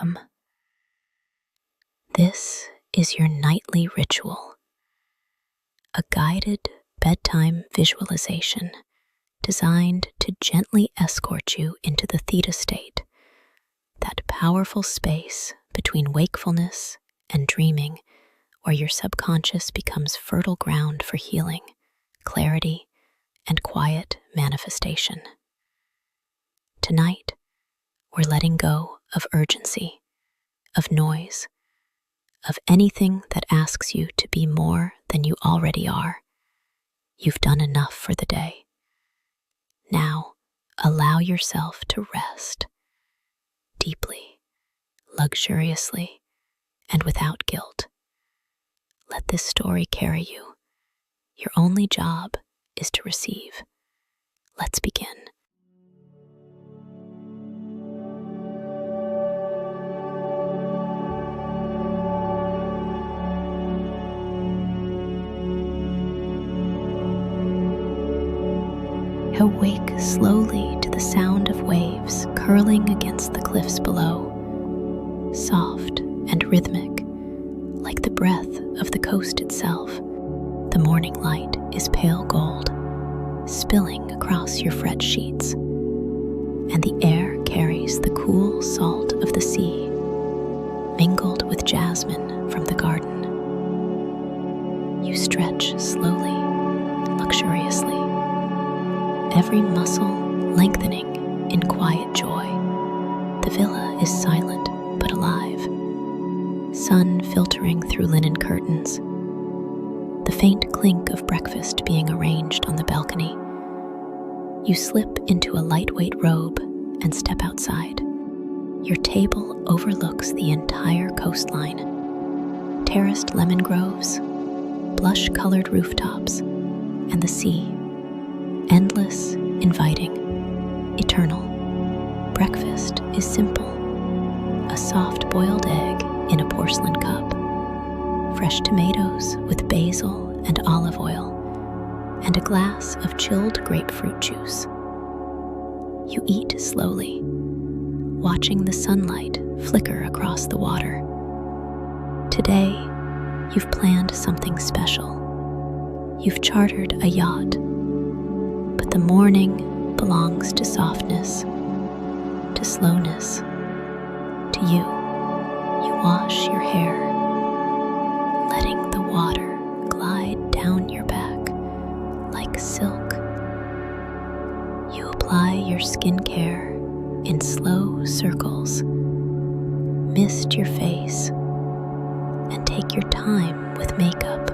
welcome. This is your nightly ritual, a guided bedtime visualization designed to gently escort you into the theta state, that powerful space between wakefulness and dreaming where your subconscious becomes fertile ground for healing, clarity, and quiet manifestation. Tonight, we're letting go of urgency, of noise, of anything that asks you to be more than you already are. You've done enough for the day. Now, allow yourself to rest deeply, luxuriously, and without guilt. Let this story carry you. Your only job is to receive. Let's begin. Awake slowly to the sound of waves curling against the cliffs below, soft and rhythmic, like the breath of the coast itself. The morning light is pale gold, spilling across your fret sheets, and the air carries the cool salt of the sea, mingled with jasmine from the garden. You stretch slowly, luxuriously, every muscle lengthening in quiet joy. The villa is silent but alive, sun filtering through linen curtains, the faint clink of breakfast being arranged on the balcony. You slip into a lightweight robe and step outside. Your table overlooks the entire coastline, terraced lemon groves, blush-colored rooftops, and the sea. Endless, inviting, eternal. Breakfast is simple. A soft boiled egg in a porcelain cup, fresh tomatoes with basil and olive oil, and a glass of chilled grapefruit juice. You eat slowly, watching the sunlight flicker across the water. Today, you've planned something special. You've chartered a yacht. But the morning belongs to softness, to slowness, to you. You wash your hair, letting the water glide down your back like silk. You apply your skincare in slow circles, mist your face, and take your time with makeup,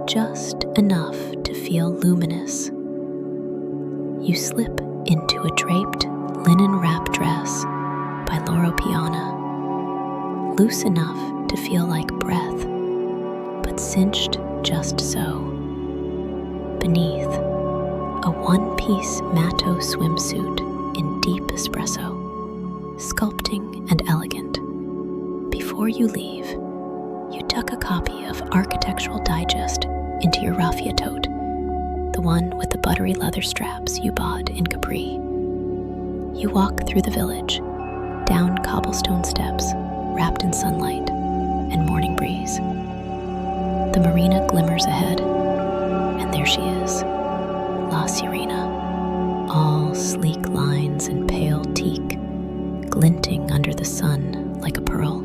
just enough to feel luminous. You slip into a draped linen wrap dress by Loro Piana, loose enough to feel like breath, but cinched just so. Beneath, a one-piece matto swimsuit in deep espresso, sculpting and elegant. Before you leave, you tuck a copy of Architectural Digest into your raffia tote, the one with the buttery leather straps you bought in Capri. You walk through the village, down cobblestone steps, wrapped in sunlight and morning breeze. The marina glimmers ahead, and there she is, La Sirena, all sleek lines and pale teak, glinting under the sun like a pearl.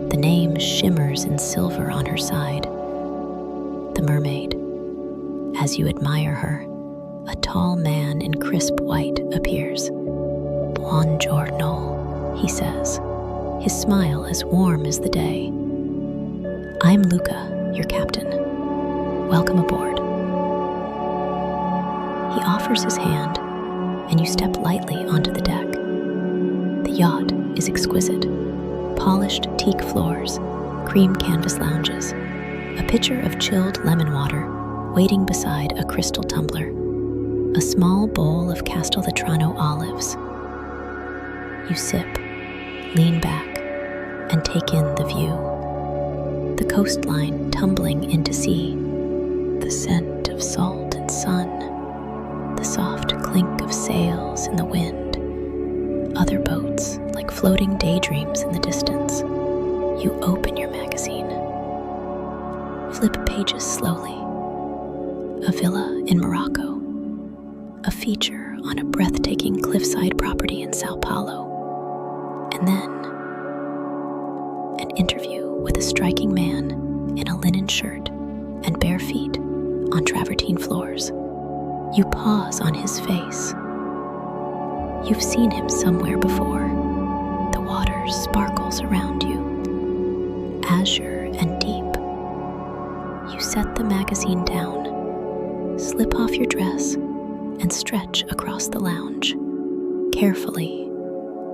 The name shimmers in silver on her side. The mermaid. As you admire her, a tall man in crisp white appears. "Buongiorno," he says, his smile as warm as the day. "I'm Luca, your captain. Welcome aboard." He offers his hand, and you step lightly onto the deck. The yacht is exquisite. Polished teak floors, cream canvas lounges, a pitcher of chilled lemon water waiting beside a crystal tumbler, a small bowl of Castelvetrano olives. You sip, lean back, and take in the view. The coastline tumbling into sea, the scent of salt and sun, the soft clink of sails in the wind, other boats like floating daydreams in the distance, you open your magazine. Flip pages slowly. A villa in Morocco, a feature on a breathtaking cliffside property in Sao Paulo, and then an interview with a striking man in a linen shirt and bare feet on travertine floors. You pause on his face. You've seen him somewhere before. The water sparkles around you, azure and deep. You set the magazine down, slip off your dress, and stretch across the lounge. Carefully,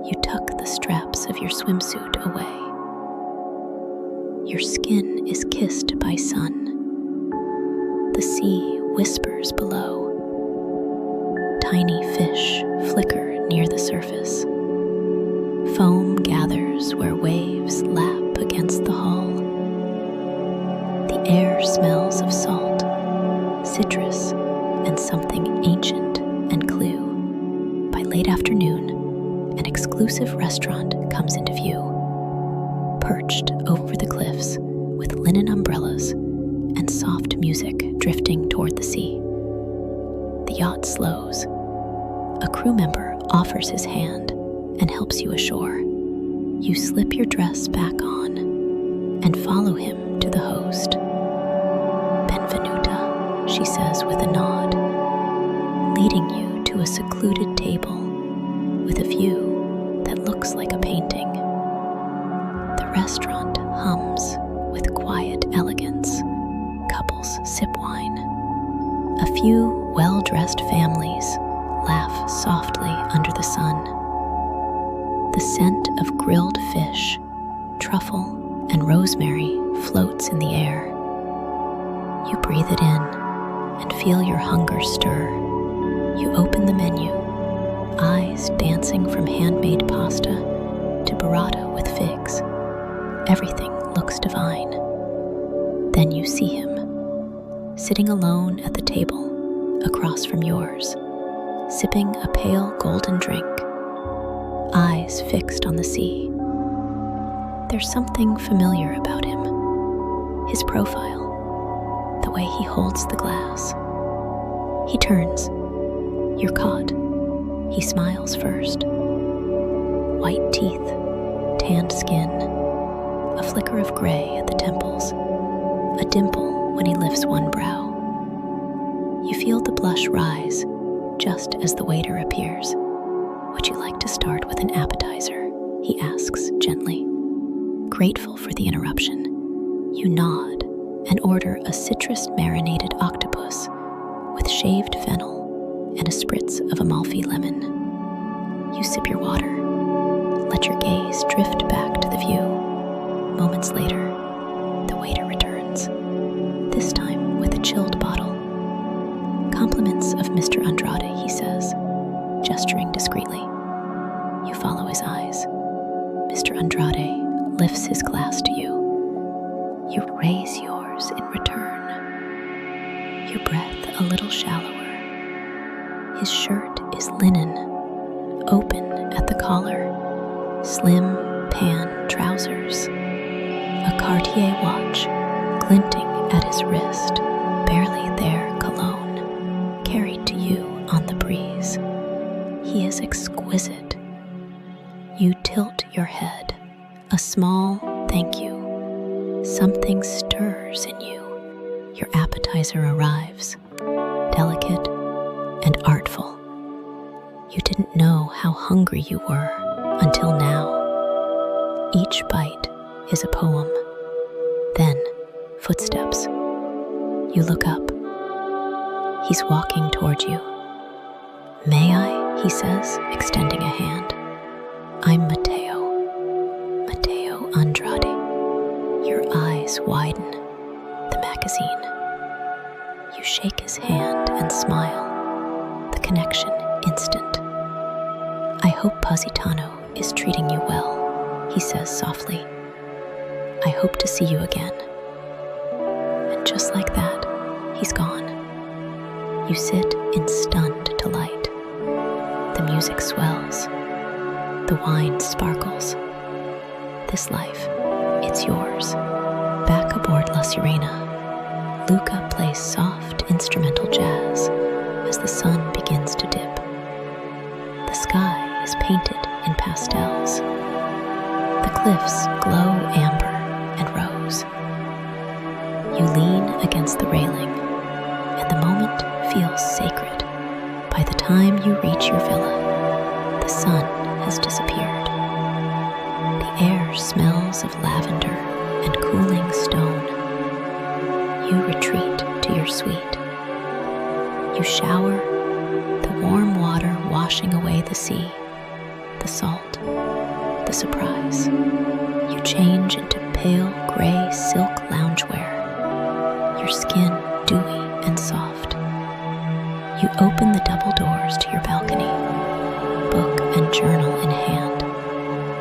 you tuck the straps of your swimsuit away. Your skin is kissed by sun. The sea whispers below. Tiny fish flicker near the surface. Foam gathers where waves lap against the hull. The air smells of salt, citrus, and something ancient and clue. By late afternoon, an exclusive restaurant comes into view, perched over the cliffs with linen umbrellas and soft music drifting toward the sea. The yacht slows. A crew member offers his hand and helps you ashore. You slip your dress back on and follow him to the host. "Benvenuta," she says with a nod, leading you to a secluded table with a view that looks like a painting. The restaurant hums with quiet elegance. Couples sip wine. A few well-dressed families laugh softly under the sun. The scent of grilled fish, truffle, and rosemary floats in the air. You breathe it in and feel your hunger stir. You open the menu, eyes dancing from handmade pasta to burrata with figs. Everything looks divine. Then you see him, sitting alone at the table across from yours, sipping a pale golden drink, eyes fixed on the sea. There's something familiar about him. His profile, the way he holds the glass. He turns. You're caught. He smiles first. White teeth, tanned skin, a flicker of gray at the temples, a dimple when he lifts one brow. You feel the blush rise just as the waiter appears. "Would you like to start with an appetizer?" he asks gently. Grateful for the interruption, you nod and order a citrus-marinated octopus with shaved fennel and a spritz of Amalfi lemon. You sip your water, let your gaze drift back to the view. Moments later, the waiter returns, this time with a chilled bottle. "Compliments of Mr. Andrade," he says, gesturing discreetly. You follow his eyes. Mr. Andrade lifts his glass to you. You raise yours in return. Your breath a little shallower. His shirt is linen, open at the collar, slim pan trousers, a Cartier watch glinting at his wrist, barely there cologne, carried to you on the breeze. He is exquisite. You tilt your head, a small thank you. Something stirs in you. Your appetizer arrives, delicate and artful. You didn't know how hungry you were until now. Each bite is a poem. Then, footsteps. You look up. He's walking toward you. "May I?" he says, extending a hand. "I'm Matteo Andrade." Your eyes widen. The magazine. You shake his hand and smile. The connection instant. "I hope Positano is treating you well," he says softly. "I hope to see you again." And just like that, he's gone. You sit in stunned delight. The music swells. The wine sparkles. This life, it's yours. Back aboard La Sirena, Luca plays soft instrumental jazz as the sun begins to dip. The sky is painted in pastels. The cliffs glow amber and rose. You lean against the railing, and the moment feels sacred. By the time you reach your villa, the sun has disappeared. The air smells of lavender and cooling stone. You retreat to your suite. You shower, the warm water washing away the sea, the salt, the surprise. You change into pale gray silk loungewear, your skin dewy and soft. You open the double doors to your balcony, book and journal in hand,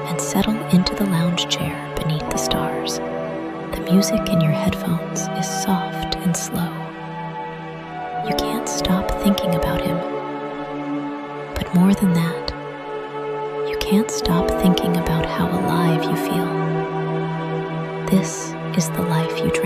and settle into the lounge chair beneath the stars. The music in your headphones is soft and slow. You can't stop thinking about him. But more than that, you can't stop thinking about how alive you feel. This is the life you dream.